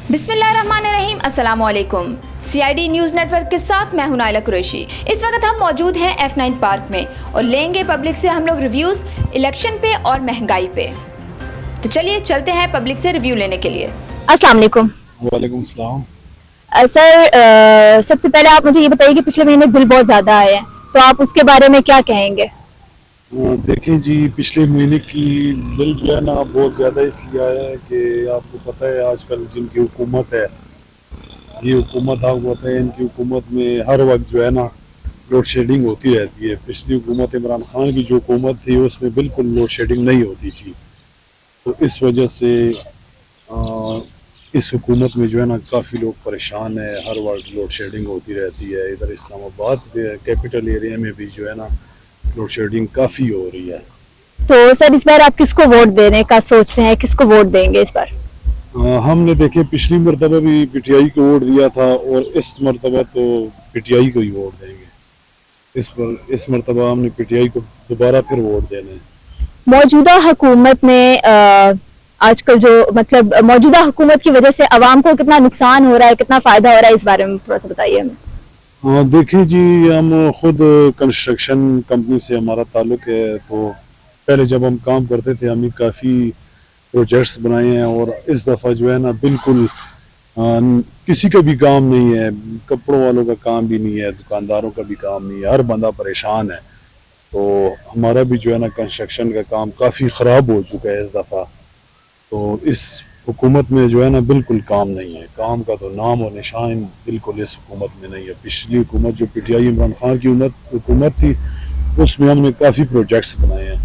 बिस्मिल्लाहिर्रहमानिर्रहीम, अस्सलाम वालेकुम। CID न्यूज़ नेटवर्क के साथ मैं हूं नाइला कुरैशी। इस वक्त हम मौजूद हैं F9 पार्क में और लेंगे पब्लिक से हम लोग रिव्यूज़ इलेक्शन पे और महंगाई पे। तो चलिए चलते हैं पब्लिक से रिव्यू लेने के लिए। अस्सलाम वालेकुम। वालेकुम सलाम। सर, सबसे पहले आप मुझे ये बताइए कि पिछले महीने बिल बहुत ज़्यादा आए हैं, तो आप उसके बारे में क्या कहेंगे? देखें जी, पिछले महीने की बिल जो है ना बहुत ज़्यादा इसलिए आया है कि आपको पता है आजकल जिनकी हुकूमत है, ये हुकूमत आपको पता है इनकी हुकूमत में हर वक्त जो है ना लोड शेडिंग होती रहती है। पिछली हुकूमत इमरान खान की जो हुकूमत थी उसमें बिल्कुल लोड शेडिंग नहीं होती थी, तो इस वजह से इस हुकूमत में जो है ना काफ़ी लोग परेशान है। हर वक्त लोड शेडिंग होती रहती है। इधर इस्लामाबाद कैपिटल एरिया में भी जो है ना लोड शेडिंग काफ़ी हो रही है। तो सर, इस बार आप किसको वोट देने का सोच रहे हैं, किसको वोट देंगे इस बार? हमने देखे पिछली मरतबा भी PTI को वोट दिया था और इस मरतबा तो PTI को ही वोट देंगे। इस मरतबा हमने PTI को दोबारा फिर वोट देने हैं। मौजूदा हुकूमत में आजकल जो मतलब मौजूदा हुकूमत की वजह से आवाम को कितना नुकसान हो रहा है, कितना फायदा हो रहा है, इस बारे में थोड़ा सा बताइए हमें। देखिए जी, हम खुद कंस्ट्रक्शन कंपनी से हमारा ताल्लुक है, तो पहले जब हम काम करते थे हमें काफ़ी प्रोजेक्ट्स बनाए हैं और इस दफ़ा जो है ना बिल्कुल किसी का भी काम नहीं है। कपड़ों वालों का काम भी नहीं है, दुकानदारों का भी काम नहीं है, हर बंदा परेशान है। तो हमारा भी जो है ना कंस्ट्रक्शन का काम काफ़ी ख़राब हो चुका है इस दफ़ा। तो इस हुकूमत में जो है ना बिल्कुल काम नहीं है, काम का तो नाम और निशान बिल्कुल इस हुकूमत में नहीं है। पिछली हुकूमत जो PTI इमरान खान की हुकूमत थी उसमें हमने काफ़ी प्रोजेक्ट्स बनाए हैं।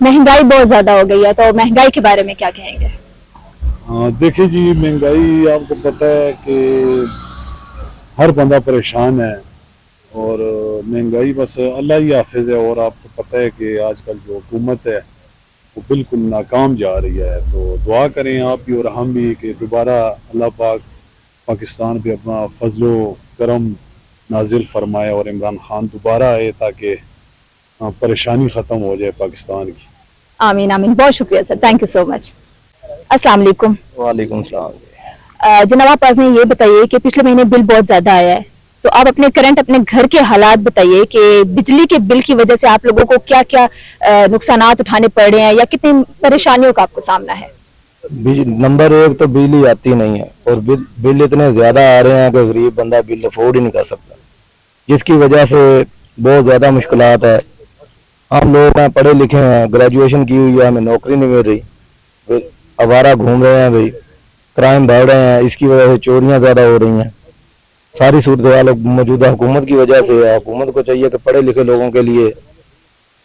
महंगाई बहुत ज्यादा हो गई है, तो महंगाई के बारे में क्या कहेंगे? देखिए जी, महंगाई आपको पता है कि हर बंदा परेशान है और महंगाई बस अल्लाह ही हाफिज है। और आपको पता है कि आजकल जो हुकूमत है वो बिल्कुल नाकाम जा रही है। तो दुआ करें आप भी और हम भी कि दोबारा अल्लाह पाक पाकिस्तान पे अपना फजलो करम नाजिल फरमाए और इमरान खान दोबारा आए ताकि परेशानी ख़त्म हो जाए पाकिस्तान की। आमीन आमीन। बहुत शुक्रिया sir, thank you so much. अस्सलाम वालेकुम। वालेकुम सलाम। जनाब, आप हमें ये बताइए कि पिछले महीने बिल बहुत ज्यादा आया है, तो आप अपने घर के हालात बताइए कि बिजली के बिल की वजह से आप लोगों को क्या क्या नुकसानात उठाने पड़ रहे हैं या कितनी परेशानियों का आपको सामना है? नंबर एक तो बिजली आती नहीं है और बिल इतने ज्यादा आ रहे हैं कि गरीब बंदा बिल अफोर्ड ही नहीं कर सकता, जिसकी वजह से बहुत ज्यादा मुश्किलात है। हम लोग हैं, पढ़े लिखे हैं, ग्रेजुएशन की हुई है, हमें नौकरी नहीं मिल रही, आवारा घूम रहे हैं भाई, क्राइम बढ़ रहे हैं, इसकी वजह से चोरियां ज्यादा हो रही हैं। सारी सूरत हाल मौजूदा हुकूमत की वजह से है। हुकूमत को चाहिए कि पढ़े लिखे लोगों के लिए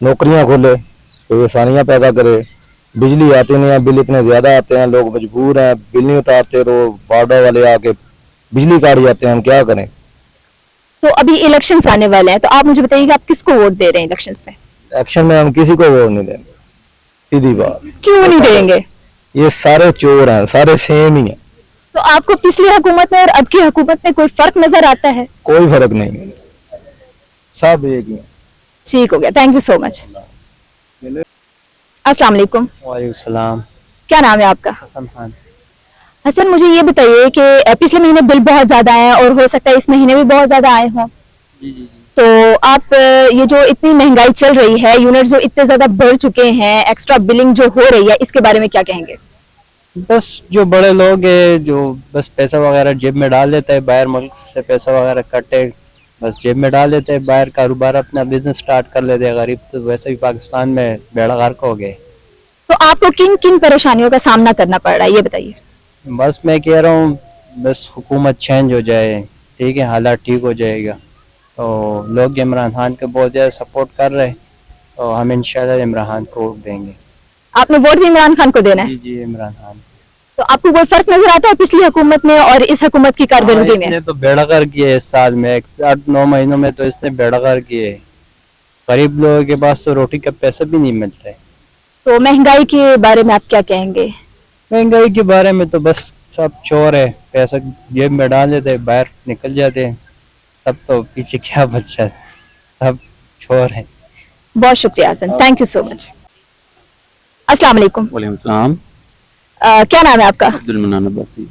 नौकरियां खोले, कोई आसानियां पैदा करे। बिजली आती नहीं है, बिल इतने ज्यादा आते हैं, लोग मजबूर हैं, बिल नहीं उतारते तो बार्डर वाले आके बिजली काट जाते हैं। हम क्या करें? तो अभी इलेक्शंस आने वाले हैं, तो आप मुझे बताइए कि आप किसको वोट दे रहे हैं इलेक्शंस में? एक्शन में हम किसी को वोट नहीं देंगे, सीधी बात। क्यों नहीं देंगे? ये सारे चोर हैं, सारे सेम ही हैं। तो आपको पिछली हुकूमत में और अब की हुकूमत में कोई फर्क नजर आता है? कोई फर्क नहीं है, सब एक ही हैं। ठीक हो गया, थैंक यू सो मच। अस्सलाम वालेकुम। वालेकुम सलाम। क्या नाम है आपका? हसन खान। हसन, मुझे ये बताइए कि पिछले महीने बिल बहुत ज्यादा आए और हो सकता है इस महीने भी बहुत ज्यादा आए हों, जी जी जी। तो आप ये जो इतनी महंगाई चल रही है, यूनिट्स जो इतने ज्यादा बढ़ चुके हैं, एक्स्ट्रा बिलिंग जो हो रही है, इसके बारे में क्या कहेंगे? बस जो बड़े लोग हैं जो बस पैसा वगैरह जेब में डाल देते हैं, बाहर मुल्क से पैसा वगैरह कटे बस जेब में डाल देते हैं, बाहर कारोबार अपना बिजनेस स्टार्ट कर लेते हैं। गरीब तो वैसे भी पाकिस्तान में बेड़ा गर्क हो गए। तो आपको किन किन परेशानियों का सामना करना पड़ रहा है, ये बताइए। बस मैं कह रहा हूँ बस हुकूमत चेंज हो जाए, ठीक है, हालात ठीक हो जाएगा। तो लोग इमरान खान के बहुत ज़्यादा सपोर्ट कर रहे हैं, तो हम इंशाल्लाह इमरान खान को वोट देंगे। आपने वोट भी इमरान खान को देना है? जी जी, इमरान खान। तो आपको कोई फर्क नजर आता है पिछली हुकूमत में और इस हुकूमत की कारकर्दगी में? इसने तो बेड़ा गर्क किया है इस साल में, 8-9 महीनों में तो इसने बेड़ा गर्क किया है। गरीब लोगों के पास तो रोटी का पैसा भी नहीं मिलता है। तो महंगाई के बारे में आप क्या कहेंगे? महंगाई के बारे में तो बस सब चोर है, पैसा जेब में डाल देते हैं, बाहर निकल जाते हैं, सब तो पीछे क्या बचा है, सब चोर है। बहुत शुक्रिया Hasan, thank you so much. अस्सलाम वालेकुम। वालेकुम सलाम। क्या नाम है आपका? अब्दुल मन्नान अब्बासी।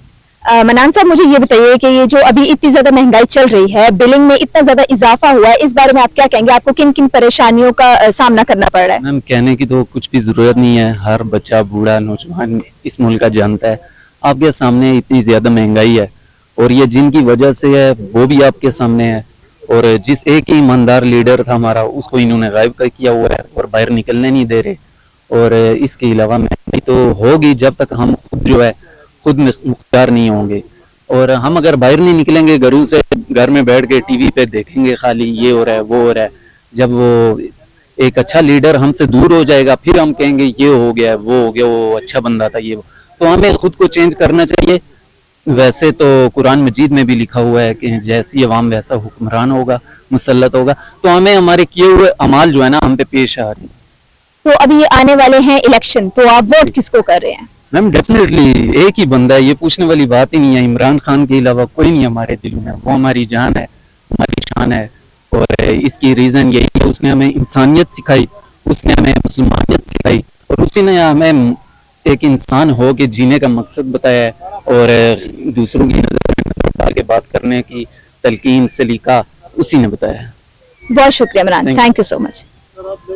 मनान साहब, मुझे ये बताइए कि ये जो अभी इतनी ज्यादा महंगाई चल रही है, बिलिंग में इतना ज्यादा इजाफा हुआ है, इस बारे में आप क्या कहेंगे? आपको किन किन परेशानियों का सामना करना पड़ रहा है? मैम कहने की तो कुछ भी जरूरत नहीं है, हर बच्चा बूढ़ा नौजवान इस मुल्क का जानता है। आपके सामने इतनी ज्यादा महंगाई है और ये जिनकी वजह से है वो भी आपके सामने है, और जिस एक ही ईमानदार लीडर था हमारा उसको इन्होंने गायब कर किया हुआ है और बाहर निकलने नहीं दे रहे। और इसके अलावा महंगाई तो होगी जब तक हम खुद जो है खुद मुख्तार नहीं होंगे, और हम अगर बाहर नहीं निकलेंगे घरों से, घर में बैठ के टीवी पे देखेंगे खाली ये हो रहा है वो हो रहा है, जब वो एक अच्छा लीडर हमसे दूर हो जाएगा फिर हम कहेंगे ये हो गया वो हो गया, वो अच्छा बंदा था ये वो। तो हमें खुद को चेंज करना चाहिए। वैसे तो कुरान मजीद में भी लिखा हुआ है कि जैसी अवाम वैसा हुक्मरान होगा, मुसल्लत होगा, तो हमें हमारे किए हुए अमाल जो है ना हम पे पेश आ रही है। तो अभी आने वाले हैं इलेक्शन, तो आप वोट किसको कर रहे हैं? मैम डेफिनेटली एक ही बंदा है, ये पूछने वाली बात ही नहीं है। इमरान खान के अलावा कोई नहीं हमारे दिल में, वो हमारी जान है, हमारी शान है। और इसकी रीज़न यही है उसने हमें इंसानियत सिखाई, उसने हमें मुसलमानियत सिखाई, और उसी ने हमें एक इंसान हो के जीने का मकसद बताया है, और दूसरों की नजर डाल के बात करने की तलकीन सलीका उसी ने बताया है। बहुत शुक्रिया मनान, Thank you. Thank you so much.